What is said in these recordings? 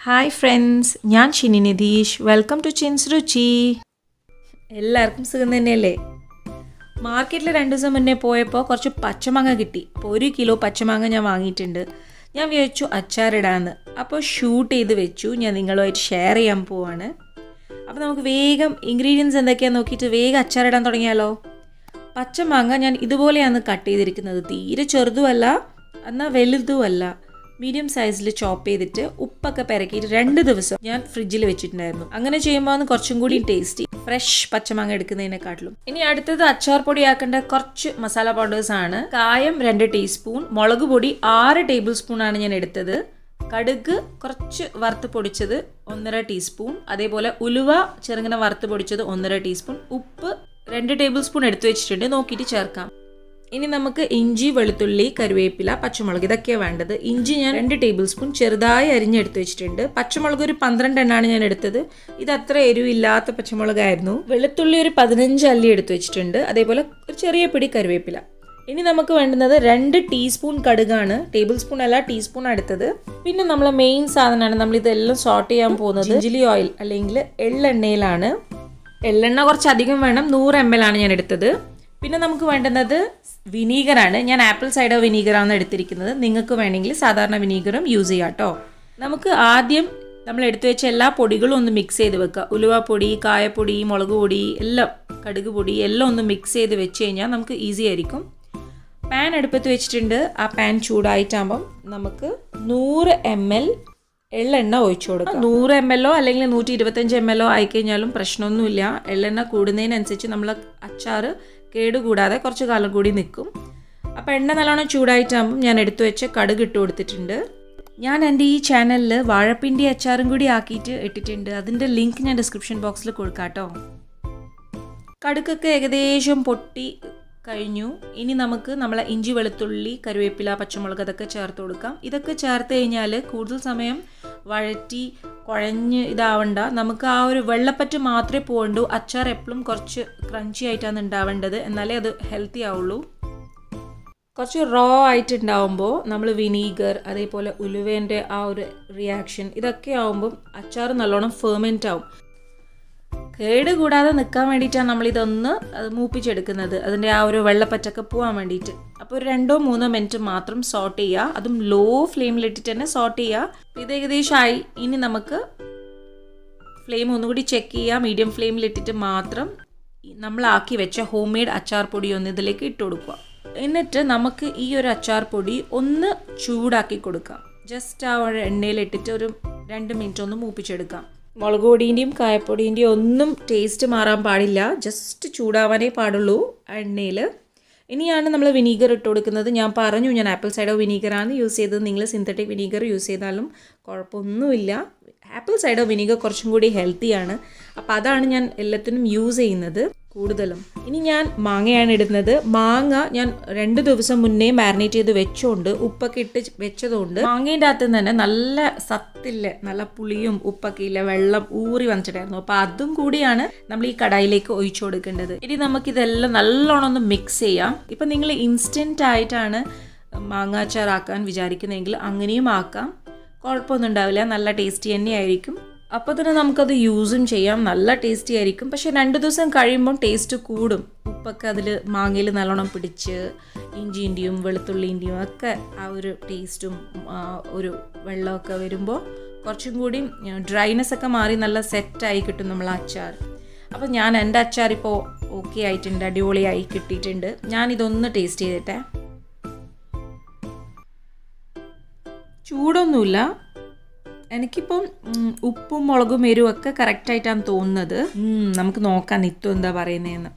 Hi friends, ഞാൻ Shini Nidheesh. Welcome to Chins Ruchi. എല്ലാവർക്കും സുഖം തന്നെയല്ലേ? മാർക്കറ്റിൽ 2 ദിവസം മുന്നേ പോയപ്പോൾ കുറച്ച് പച്ചമാങ്ങ കിട്ടി. അപ്പോൾ 1 കിലോ പച്ചമാങ്ങ ഞാൻ വാങ്ങിയിട്ടുണ്ട്. ഞാൻ വിചാരിച്ചു അച്ചാറിടാന്ന്. അപ്പോൾ ഷൂട്ട് ചെയ്ത് വെച്ചു. ഞാൻ നിങ്ങളുമായിട്ട് ഷെയർ ചെയ്യാൻ പോവാണ്. അപ്പോൾ നമുക്ക് വേഗം ഇൻഗ്രീഡിയൻസ് എന്തൊക്കെയാണെന്ന് നോക്കിയിട്ട് വേഗം അച്ചാറിടാൻ തുടങ്ങിയാലോ? പച്ചമാങ്ങ ഞാൻ ഇതുപോലെയാണ് കട്ട് ചെയ്തിരിക്കുന്നത്. തീരെ ചെറുതുമല്ല എന്നാൽ വലുതുമല്ല. മീഡിയം സൈസിൽ ചോപ്പ് ചെയ്തിട്ട് ഉപ്പൊക്കെ പെരക്കിയിട്ട് 2 ദിവസം ഞാൻ ഫ്രിഡ്ജിൽ വെച്ചിട്ടുണ്ടായിരുന്നു. അങ്ങനെ ചെയ്യുമ്പോൾ കുറച്ചും കൂടി ടേസ്റ്റി ഫ്രഷ് പച്ചമാങ്ങ എടുക്കുന്നതിനെക്കാട്ടിലും. ഇനി അടുത്തത് അച്ചാർ പൊടിയാക്കേണ്ട കുറച്ച് മസാല പൗഡേഴ്സ് ആണ്. കായം 2 ടീസ്പൂൺ, മുളക് പൊടി 6 ടേബിൾ സ്പൂൺ ആണ് ഞാൻ എടുത്തത്. കടുക് കുറച്ച് വറുത്ത് പൊടിച്ചത് 1.5 ടീസ്പൂൺ, അതേപോലെ ഉലുവ ചെറുങ്ങനെ വറുത്ത് പൊടിച്ചത് 1.5 ടീസ്പൂൺ, ഉപ്പ് 2 ടേബിൾ സ്പൂൺ എടുത്തു വെച്ചിട്ടുണ്ട്, നോക്കിയിട്ട് ചേർക്കാം. ഇനി നമുക്ക് ഇഞ്ചി, വെളുത്തുള്ളി, കറിവേപ്പില, പച്ചമുളക് ഇതൊക്കെയാണ് വേണ്ടത്. ഇഞ്ചി ഞാൻ 2 ടേബിൾ സ്പൂൺ ചെറുതായി അരിഞ്ഞെടുത്ത് വെച്ചിട്ടുണ്ട്. പച്ചമുളക് ഒരു 12 എണ്ണമാണ് ഞാൻ എടുത്തത്. ഇത് അത്ര എരിവില്ലാത്ത പച്ചമുളകായിരുന്നു. വെളുത്തുള്ളി ഒരു 15 അല്ലി എടുത്ത് വെച്ചിട്ടുണ്ട്, അതേപോലെ ഒരു ചെറിയ പിടി കറിവേപ്പില. ഇനി നമുക്ക് വേണ്ടുന്നത് 2 ടീസ്പൂൺ കടുകാണ്. ടേബിൾ സ്പൂൺ അല്ല, ടീസ്പൂൺ എടുത്തത്. പിന്നെ നമ്മളെ മെയിൻ സാധനമാണ്, നമ്മൾ ഇതെല്ലാം സോട്ട് ചെയ്യാൻ പോകുന്നത് ജിഞ്ചിലി ഓയിൽ അല്ലെങ്കിൽ എള്ളെണ്ണയിലാണ്. എള്ളെണ്ണ കുറച്ച് അധികം വേണം, 100 ml ആണ് ഞാൻ എടുത്തത്. പിന്നെ നമുക്ക് വേണ്ടുന്നത് വിനീഗറാണ്. ഞാൻ ആപ്പിൾ സൈഡർ വിനീഗറാണ് എടുത്തിരിക്കുന്നത്. നിങ്ങൾക്ക് വേണമെങ്കിൽ സാധാരണ വിനീഗറും യൂസ് ചെയ്യാം കേട്ടോ. നമുക്ക് ആദ്യം നമ്മൾ എടുത്തു വെച്ച എല്ലാ പൊടികളും ഒന്ന് മിക്സ് ചെയ്ത് വെക്കുക. ഉലുവപ്പൊടി, കായപ്പൊടി, മുളക് പൊടി എല്ലാം, കടുക് പൊടി എല്ലാം ഒന്ന് മിക്സ് ചെയ്ത് വെച്ച് കഴിഞ്ഞാൽ നമുക്ക് ഈസി ആയിരിക്കും. പാൻ അടുപ്പത്ത് വെച്ചിട്ടുണ്ട്. ആ പാൻ ചൂടായിട്ടാകുമ്പം നമുക്ക് 100 ml എള്ളെണ്ണ ഒഴിച്ചു കൊടുക്കാം. 100 ml അല്ലെങ്കിൽ 125 ml ആയിക്കഴിഞ്ഞാലും പ്രശ്നമൊന്നുമില്ല. എള്ളെണ്ണ കൂടുന്നതിനനുസരിച്ച് നമ്മൾ അച്ചാർ കേടുകൂടാതെ കുറച്ച് കാലം കൂടി നിൽക്കും. അപ്പോൾ എണ്ണ നല്ലോണം ചൂടായിട്ടാകുമ്പം ഞാൻ എടുത്തു വെച്ച് കടുക് ഇട്ട് കൊടുത്തിട്ടുണ്ട്. ഞാൻ എൻ്റെ ഈ ചാനലിൽ വാഴപ്പിണ്ടി അച്ചാറും കൂടി ആക്കിയിട്ട് ഇട്ടിട്ടുണ്ട്. അതിൻ്റെ ലിങ്ക് ഞാൻ ഡിസ്ക്രിപ്ഷൻ ബോക്സിൽ കൊടുക്കാം കേട്ടോ. കടുകൊക്കെ ഏകദേശം പൊട്ടി കഴിഞ്ഞു. ഇനി നമുക്ക് നമ്മളെ ഇഞ്ചി, വെളുത്തുള്ളി, കറിവേപ്പില, പച്ചമുളക് അതൊക്കെ ചേർത്ത് കൊടുക്കാം. ഇതൊക്കെ ചേർത്ത് കഴിഞ്ഞാൽ കൂടുതൽ സമയം വഴറ്റി കുഴഞ്ഞ് ഇതാവണ്ട. നമുക്ക് ആ ഒരു വെള്ളപ്പറ്റ് മാത്രമേ പോകണ്ടൂ. അച്ചാർ എപ്പോഴും കുറച്ച് ക്രഞ്ചി ആയിട്ടാണ് ഉണ്ടാവേണ്ടത്, എന്നാലേ അത് ഹെൽത്തി ആവുള്ളൂ. കുറച്ച് റോ ആയിട്ടുണ്ടാവുമ്പോൾ നമ്മൾ വിനീഗർ, അതേപോലെ ഉലുവേൻ്റെ ആ ഒരു റിയാക്ഷൻ ഇതൊക്കെ ആവുമ്പം അച്ചാർ നല്ലോണം ഫെർമെൻറ്റ് ആവും. കേട് കൂടാതെ നിൽക്കാൻ വേണ്ടിയിട്ടാണ് നമ്മളിതൊന്ന് മൂപ്പിച്ചെടുക്കുന്നത്, അതിൻ്റെ ആ ഒരു വെള്ളപ്പറ്റൊക്കെ പോകാൻ വേണ്ടിയിട്ട്. അപ്പോൾ ഒരു 2-3 മിനിറ്റ് മാത്രം സോട്ട് ചെയ്യുക, അതും ലോ ഫ്ലെയിമിലിട്ടിട്ട് തന്നെ സോട്ട് ചെയ്യുക. ഇത് ഏകദേശമായി. ഇനി നമുക്ക് ഫ്ലെയിം ഒന്നുകൂടി ചെക്ക് ചെയ്യുക. മീഡിയം ഫ്ലെയിമിലിട്ടിട്ട് മാത്രം നമ്മളാക്കി വെച്ച ഹോം മെയ്ഡ് അച്ചാർ പൊടി ഒന്ന് ഇതിലേക്ക് ഇട്ട് കൊടുക്കുക. എന്നിട്ട് നമുക്ക് ഈ ഒരു അച്ചാർ പൊടി ഒന്ന് ചൂടാക്കി കൊടുക്കാം. ജസ്റ്റ് ആ ഒരു എണ്ണയിലിട്ടിട്ട് ഒരു 2 മിനിറ്റ് ഒന്ന് മൂപ്പിച്ചെടുക്കാം. മുളക് പൊടീൻ്റെയും കായപ്പൊടീൻ്റെയും ഒന്നും ടേസ്റ്റ് മാറാൻ പാടില്ല, ജസ്റ്റ് ചൂടാവാനേ പാടുള്ളൂ ആ എണ്ണയിൽ. ഇനിയാണ് നമ്മൾ വിനീഗർ ഇട്ട് കൊടുക്കുന്നത്. ഞാൻ പറഞ്ഞു ഞാൻ ആപ്പിൾ സൈഡർ വിനീഗറാണ് യൂസ് ചെയ്തത്. നിങ്ങൾ സിന്തറ്റിക് വിനീഗർ യൂസ് ചെയ്താലും കുഴപ്പമൊന്നുമില്ല. ആപ്പിൾ സൈഡർ വിനീഗർ കുറച്ചും കൂടി ഹെൽത്തിയാണ്. അപ്പോൾ അതാണ് ഞാൻ എല്ലാത്തിനും യൂസ് ചെയ്യുന്നത് കൂടുതലും. ഇനി ഞാൻ മാങ്ങയാണ് ഇടുന്നത്. മാങ്ങ ഞാൻ 2 ദിവസം മുന്നേ മാരിനേറ്റ് ചെയ്ത് വെച്ചോണ്ട് ഉപ്പൊക്കെ ഇട്ട് വെച്ചതുകൊണ്ട് മാങ്ങേൻ്റെ അകത്ത് തന്നെ നല്ല സത്തില്ല, നല്ല പുളിയും ഉപ്പൊക്കെ ഇല്ല, വെള്ളം ഊറി വന്നിട്ടുണ്ടായിരുന്നു. അപ്പോൾ അതും കൂടിയാണ് നമ്മൾ ഈ കടായിലേക്ക് ഒഴിച്ചു കൊടുക്കേണ്ടത്. ഇനി നമുക്കിതെല്ലാം നല്ലോണം ഒന്ന് മിക്സ് ചെയ്യാം. ഇപ്പം നിങ്ങൾ ഇൻസ്റ്റൻറ്റ് ആയിട്ടാണ് മാങ്ങാച്ചാർ ആക്കാൻ വിചാരിക്കുന്നതെങ്കിൽ അങ്ങനെയും ആക്കാം, കുഴപ്പമൊന്നും ഉണ്ടാവില്ല, നല്ല ടേസ്റ്റി തന്നെയായിരിക്കും. അപ്പോൾ തന്നെ നമുക്കത് യൂസും ചെയ്യാം, നല്ല ടേസ്റ്റി ആയിരിക്കും. പക്ഷേ 2 ദിവസം കഴിയുമ്പോൾ ടേസ്റ്റ് കൂടും. ഉപ്പൊക്കെ അതിൽ മാങ്ങയിൽ നല്ലോണം പിടിച്ച് ഇഞ്ചിൻ്റെയും വെളുത്തുള്ളിൻ്റെയും ഒക്കെ ആ ഒരു ടേസ്റ്റും ഒരു വെള്ളമൊക്കെ വരുമ്പോൾ കുറച്ചും കൂടി ഡ്രൈനെസ് ഒക്കെ മാറി നല്ല സെറ്റായി കിട്ടും നമ്മൾ അച്ചാർ. അപ്പോൾ ഞാൻ എൻ്റെ അച്ചാർ ഇപ്പോൾ ഓക്കെ ആയിട്ടുണ്ട്, അടിപൊളിയായി കിട്ടിയിട്ടുണ്ട്. ഞാനിതൊന്ന് ടേസ്റ്റ് ചെയ്തിട്ടെ. ചൂടൊന്നുമില്ല. എനിക്കിപ്പം ഉപ്പും മുളകും എരിവും ഒക്കെ കറക്റ്റായിട്ടാണ് തോന്നുന്നത്. നമുക്ക് നോക്കാം നിത്യം എന്താ പറയുന്നതെന്ന്.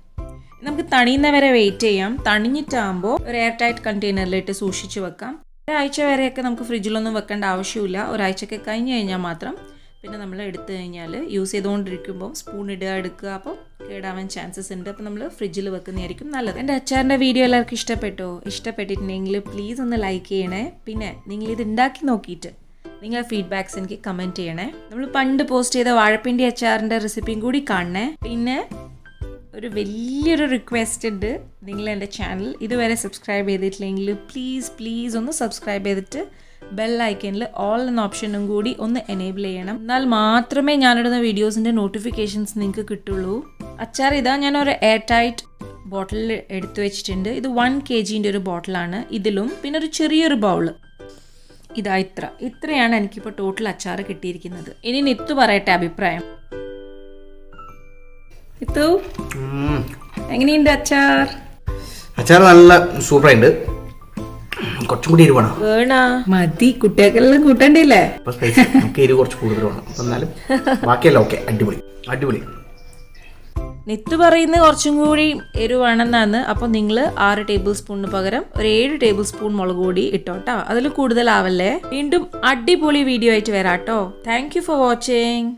നമുക്ക് തണിയുന്ന വരെ വെയിറ്റ് ചെയ്യാം. തണിഞ്ഞിട്ടാകുമ്പോൾ ഒരു എയർ ടൈറ്റ് കണ്ടെയ്നറിലിട്ട് സൂക്ഷിച്ച് വെക്കാം. ഒരാഴ്ച വരെയൊക്കെ നമുക്ക് ഫ്രിഡ്ജിലൊന്നും വെക്കേണ്ട ആവശ്യമില്ല. ഒരാഴ്ചയൊക്കെ കഴിഞ്ഞ് കഴിഞ്ഞാൽ മാത്രം പിന്നെ നമ്മൾ എടുത്തു കഴിഞ്ഞാൽ യൂസ് ചെയ്തുകൊണ്ടിരിക്കുമ്പോൾ സ്പൂൺ എടുക്കുക, അപ്പോൾ കേടാവാൻ ചാൻസസ് ഉണ്ട്. അപ്പോൾ നമ്മൾ ഫ്രിഡ്ജിൽ വെക്കുന്നതായിരിക്കും നല്ലത്. എൻ്റെ അച്ചാറിൻ്റെ വീഡിയോ എല്ലാവർക്കും ഇഷ്ടപ്പെട്ടോ? ഇഷ്ടപ്പെട്ടിട്ടുണ്ടെങ്കിൽ പ്ലീസ് ഒന്ന് ലൈക്ക് ചെയ്യണേ. പിന്നെ നിങ്ങളിത് ഉണ്ടാക്കി നോക്കിയിട്ട് നിങ്ങൾ ഫീഡ്ബാക്ക്സ് എനിക്ക് കമൻറ്റ് ചെയ്യണേ. നമ്മൾ പണ്ട് പോസ്റ്റ് ചെയ്ത വാഴപ്പിണ്ടി അച്ചാറിൻ്റെ റെസിപ്പിയും കൂടി കാണണേ. പിന്നെ ഒരു വലിയൊരു റിക്വസ്റ്റ് ഉണ്ട്, നിങ്ങൾ എൻ്റെ ചാനൽ ഇതുവരെ സബ്സ്ക്രൈബ് ചെയ്തിട്ടില്ലെങ്കിൽ പ്ലീസ് ഒന്ന് സബ്സ്ക്രൈബ് ചെയ്തിട്ട് ബെൽ ഐക്കണിൽ ഓൾ എന്ന ഓപ്ഷനും കൂടി ഒന്ന് എനേബിൾ ചെയ്യണം. എന്നാൽ മാത്രമേ ഞാനിടുന്ന വീഡിയോസിൻ്റെ നോട്ടിഫിക്കേഷൻസ് നിങ്ങൾക്ക് കിട്ടുള്ളൂ. അച്ചാർ ഇതാ ഞാനൊരു എയർ ടൈറ്റ് ബോട്ടിലിൽ എടുത്തു വെച്ചിട്ടുണ്ട്. ഇത് 1 kg ഒരു ബോട്ടിലാണ്. ഇതിലും പിന്നെ ഒരു ചെറിയൊരു ബൗള്. ഇതാ ഇത്രയാണ് എനിക്കിപ്പോൾ ടോട്ടൽ അച്ചാർ കിട്ടിയിരിക്കുന്നത്. ഇനി നിത്തു പറയട്ടെ അഭിപ്രായം. നിത്തു, എങ്ങനെയുണ്ട് അച്ചാർ? അച്ചാർ നല്ല സൂപ്പറായിട്ടുണ്ട്. കുറച്ചും കൂടി എരിവാണ്. വേണാ മതി, കുട്ടികൾക്കെല്ലാം കൂട്ടണ്ടില്ലേ? നമുക്ക് എരിവ് കുറച്ച് കൂടുതൽ വേണം. എന്നാലും ബാക്കിയല്ല ഓക്കെ, അടിപൊളി. നിത്തു പറയുന്നത് കുറച്ചും കൂടി എരിവാണെന്നാണ്. അപ്പോൾ നിങ്ങൾ 6 ടേബിൾ സ്പൂണിന് പകരം ഒരു 7 ടേബിൾ സ്പൂൺ മുളക് പൊടി ഇട്ടോട്ടോ. അതിൽ കൂടുതലാവല്ലേ. വീണ്ടും അടിപൊളി വീഡിയോ ആയിട്ട് വരാട്ടോ. Thank you for watching.